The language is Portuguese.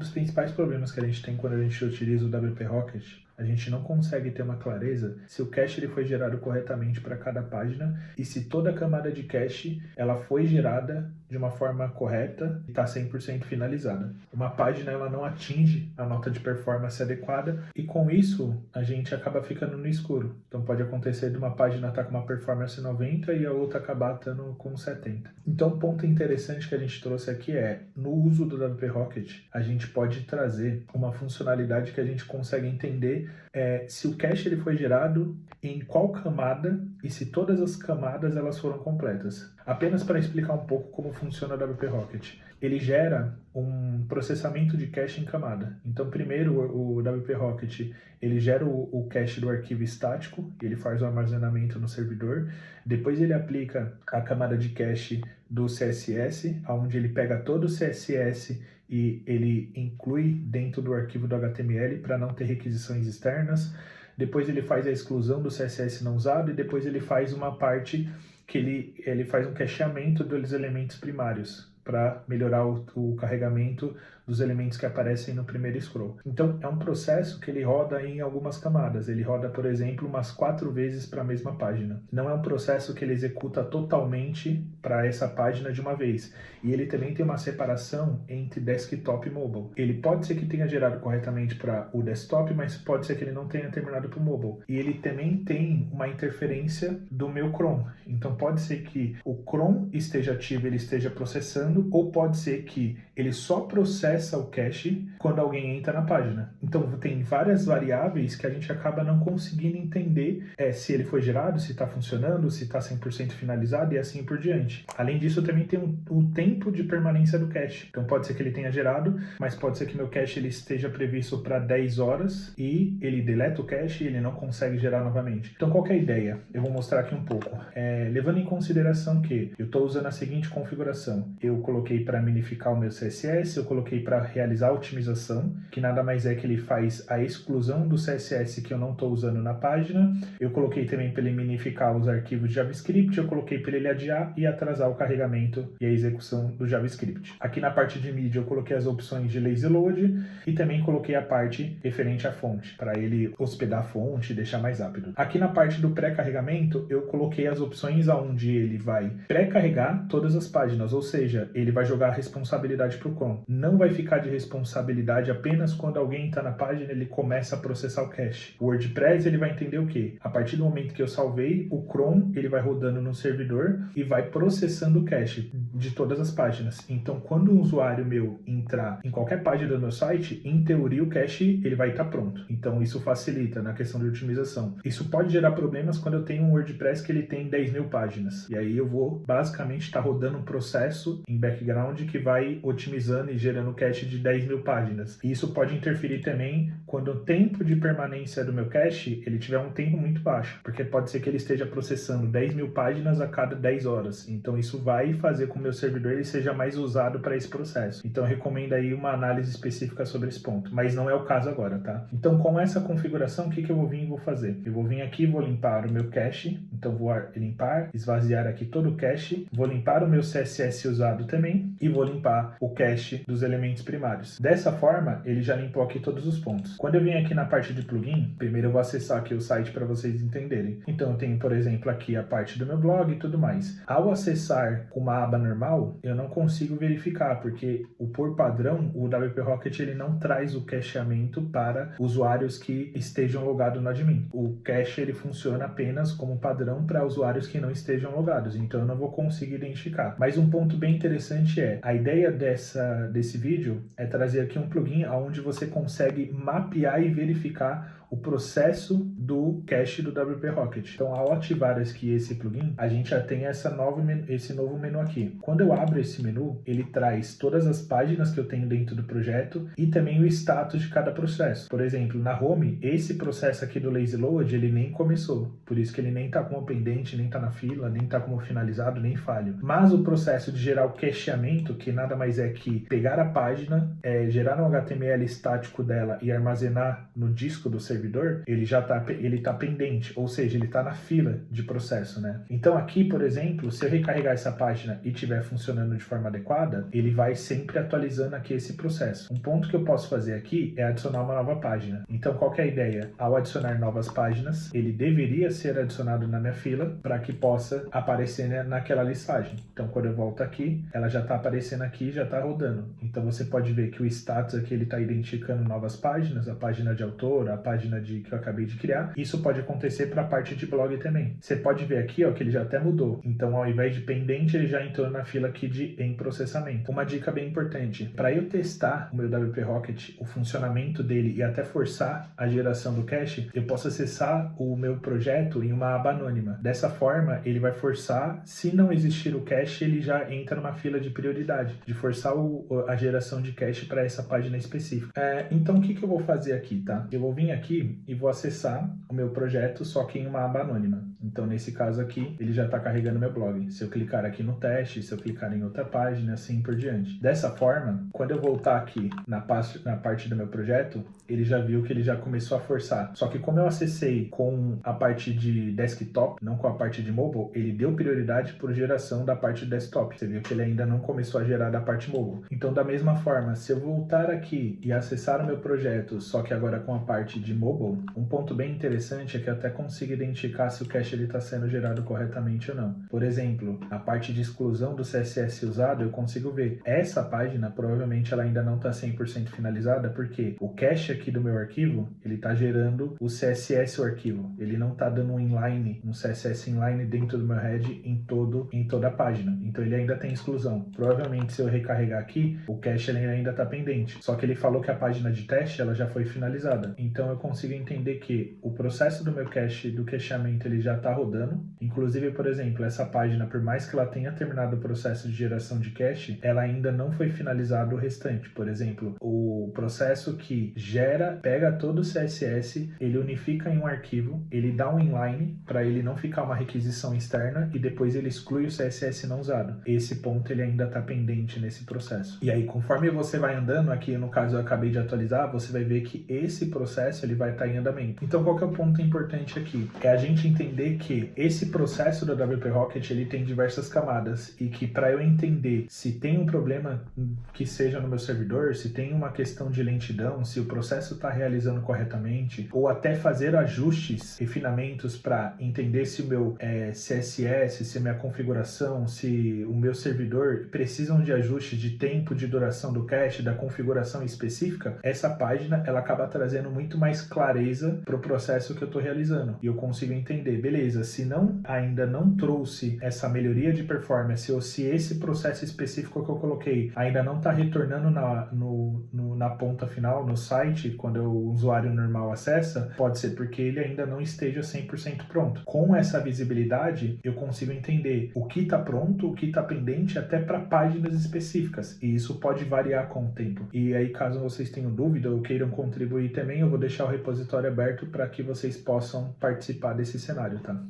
dos principais problemas que a gente tem quando a gente utiliza o WP Rocket, a gente não consegue ter uma clareza se o cache ele foi gerado corretamente para cada página e se toda a camada de cache ela foi gerada de uma forma correta e está 100% finalizada. Uma página ela não atinge a nota de performance adequada e com isso a gente acaba ficando no escuro. Então pode acontecer de uma página estar com uma performance 90 e a outra acabar estando com 70. Então um ponto interessante que a gente trouxe aqui é, no uso do WP Rocket, a gente pode trazer uma funcionalidade que a gente consegue entender se o cache ele foi gerado em qual camada e se todas as camadas elas foram completas. Apenas para explicar um pouco como funciona o WP Rocket. Ele gera um processamento de cache em camada. Então, primeiro, o WP Rocket ele gera o cache do arquivo estático, ele faz o armazenamento no servidor. Depois ele aplica a camada de cache do CSS, onde ele pega todo o CSS e ele inclui dentro do arquivo do HTML para não ter requisições externas. Depois ele faz a exclusão do CSS não usado e depois ele faz uma parte que ele faz um cacheamento dos elementos primários para melhorar o carregamento dos elementos que aparecem no primeiro scroll. Então, é um processo que ele roda em algumas camadas. Ele roda, por exemplo, umas 4 vezes para a mesma página. Não é um processo que ele executa totalmente para essa página de uma vez. E ele também tem uma separação entre desktop e mobile. Ele pode ser que tenha gerado corretamente para o desktop, mas pode ser que ele não tenha terminado para o mobile. E ele também tem uma interferência do meu Chrome. Então, pode ser que o Chrome esteja ativo, ele esteja processando, ou pode ser que ele só processa o cache quando alguém entra na página. Então tem várias variáveis que a gente acaba não conseguindo entender se ele foi gerado, se está funcionando, se está 100% finalizado e assim por diante. Além disso, também tem o tempo de permanência do cache. Então pode ser que ele tenha gerado, mas pode ser que meu cache ele esteja previsto para 10 horas e ele deleta o cache e ele não consegue gerar novamente. Então qual que é a ideia? Eu vou mostrar aqui um pouco. Levando em consideração que eu estou usando a seguinte configuração. Eu coloquei para minificar o meu CSS, eu coloquei para realizar a otimização, que nada mais é que ele faz a exclusão do CSS que eu não estou usando na página. Eu coloquei também para ele minificar os arquivos de JavaScript, eu coloquei para ele adiar e atrasar o carregamento e a execução do JavaScript. Aqui na parte de mídia eu coloquei as opções de lazy load e também coloquei a parte referente à fonte, para ele hospedar a fonte e deixar mais rápido. Aqui na parte do pré-carregamento eu coloquei as opções onde ele vai pré-carregar todas as páginas, ou seja, ele vai jogar a responsabilidade para o Chrome. Não vai ficar de responsabilidade apenas quando alguém está na página ele começa a processar o cache. O WordPress ele vai entender o quê? A partir do momento que eu salvei, o Chrome ele vai rodando no servidor e vai processando o cache de todas as páginas. Então, quando um usuário meu entrar em qualquer página do meu site, em teoria o cache ele vai estar pronto. Então, isso facilita na questão de otimização. Isso pode gerar problemas quando eu tenho um WordPress que ele tem 10.000 páginas. E aí eu vou basicamente estar rodando um processo em background que vai otimizando e gerando cache de 10.000 páginas. E isso pode interferir também quando o tempo de permanência do meu cache ele tiver um tempo muito baixo, porque pode ser que ele esteja processando 10.000 páginas a cada 10 horas. Então isso vai fazer com que o meu servidor ele seja mais usado para esse processo. Então eu recomendo aí uma análise específica sobre esse ponto, mas não é o caso agora, tá? Então com essa configuração, o que eu vou vir e vou fazer? Eu vou vir aqui e vou limpar o meu cache, então vou limpar, esvaziar aqui todo o cache, vou limpar o meu CSS usado também e vou limpar o cache dos elementos primários. Dessa forma, ele já limpou aqui todos os pontos. Quando eu venho aqui na parte de plugin, primeiro eu vou acessar aqui o site para vocês entenderem. Então eu tenho, por exemplo, aqui a parte do meu blog e tudo mais. Ao acessar uma aba normal, eu não consigo verificar, porque por padrão, o WP Rocket ele não traz o cacheamento para usuários que estejam logados no admin. O cache ele funciona apenas como padrão para usuários que não estejam logados, então eu não vou conseguir identificar. Mas um ponto bem interessante é, a ideia desse vídeo é trazer aqui um plugin onde você consegue mapear e verificar o processo do cache do WP Rocket. Então, ao ativar aqui esse plugin, a gente já tem esse novo menu aqui. Quando eu abro esse menu, ele traz todas as páginas que eu tenho dentro do projeto e também o status de cada processo. Por exemplo, na home, esse processo aqui do lazy load, ele nem começou. Por isso que ele nem está como pendente, nem está na fila, nem está como finalizado, nem falho. Mas o processo de gerar o cache cacheamento, que nada mais é que pegar a página, gerar um HTML estático dela e armazenar no disco do servidor, ele tá pendente, ou seja, ele está na fila de processo, né? Então aqui, por exemplo, se eu recarregar essa página e estiver funcionando de forma adequada, ele vai sempre atualizando aqui esse processo. Um ponto que eu posso fazer aqui é adicionar uma nova página. Então qual que é a ideia? Ao adicionar novas páginas, ele deveria ser adicionado na minha fila para que possa aparecer, né, naquela listagem. Então quando eu volto aqui, ela já está aparecendo aqui, já está rodando. Então você pode ver que o status aqui ele está identificando novas páginas, a página de autor, a página que eu acabei de criar. Isso pode acontecer para a parte de blog também. Você pode ver aqui, ó, que ele já até mudou. Então ao invés de pendente, ele já entrou na fila aqui de em processamento. Uma dica bem importante, para eu testar o meu WP Rocket, o funcionamento dele e até forçar a geração do cache, eu posso acessar o meu projeto em uma aba anônima. Dessa forma, ele vai forçar, se não existir o cache, ele já entra numa fila de prioridade, de forçar a geração de cache para essa página específica. Então, o que eu vou fazer aqui, tá? Eu vou vir aqui e vou acessar o meu projeto, só que em uma aba anônima. Então, nesse caso aqui, ele já está carregando meu blog. Se eu clicar aqui no teste, se eu clicar em outra página, assim por diante. Dessa forma, quando eu voltar aqui na parte do meu projeto, ele já viu que ele já começou a forçar. Só que como eu acessei com a parte de desktop, não com a parte de mobile, ele deu prioridade por geração da parte de desktop. Você viu que ele ainda não começou a gerar da parte mobile. Então, da mesma forma, se eu voltar aqui e acessar o meu projeto, só que agora com a parte de mobile, um ponto bem interessante é que eu até consigo identificar se o cache está sendo gerado corretamente ou não. Por exemplo, a parte de exclusão do CSS usado, eu consigo ver. Essa página, provavelmente, ela ainda não está 100% finalizada, porque o cache aqui do meu arquivo, ele está gerando o CSS o arquivo. Ele não está dando um inline, um CSS inline dentro do meu head em toda a página. Então ele ainda tem exclusão. Provavelmente se eu recarregar aqui, o cache ele ainda está pendente. Só que ele falou que a página de teste ela já foi finalizada. Então eu consigo entender que o processo do meu cache, do cacheamento, ele já está rodando. Inclusive, por exemplo, essa página, por mais que ela tenha terminado o processo de geração de cache, ela ainda não foi finalizado o restante. Por exemplo, o processo que pega todo o CSS, ele unifica em um arquivo, ele dá um inline para ele não ficar uma requisição externa e depois ele exclui o CSS não usado. Esse ponto ele ainda está pendente nesse processo. E aí, conforme você vai andando, aqui no caso eu acabei de atualizar, você vai ver que esse processo ele vai estar em andamento. Então, qual que é o ponto importante aqui? É a gente entender que esse processo do WP Rocket ele tem diversas camadas e que para eu entender se tem um problema que seja no meu servidor, se tem uma questão de lentidão, se o processo está realizando corretamente, ou até fazer ajustes, refinamentos para entender se o meu CSS, se a minha configuração, se o meu servidor precisam de ajustes de tempo de duração do cache, da configuração específica, essa página ela acaba trazendo muito mais clareza para o processo que eu estou realizando. E eu consigo entender, beleza, se ainda não trouxe essa melhoria de performance, ou se esse processo específico que eu coloquei ainda não está retornando na ponta final, no site, quando o usuário normal acessa, pode ser porque ele ainda não esteja 100% pronto. Com essa visibilidade, eu consigo entender o que está pronto, o que está pendente, até para páginas específicas. E isso pode variar com o tempo. E aí, caso vocês tenham dúvida ou queiram contribuir também, eu vou deixar o repositório aberto para que vocês possam participar desse cenário, tá?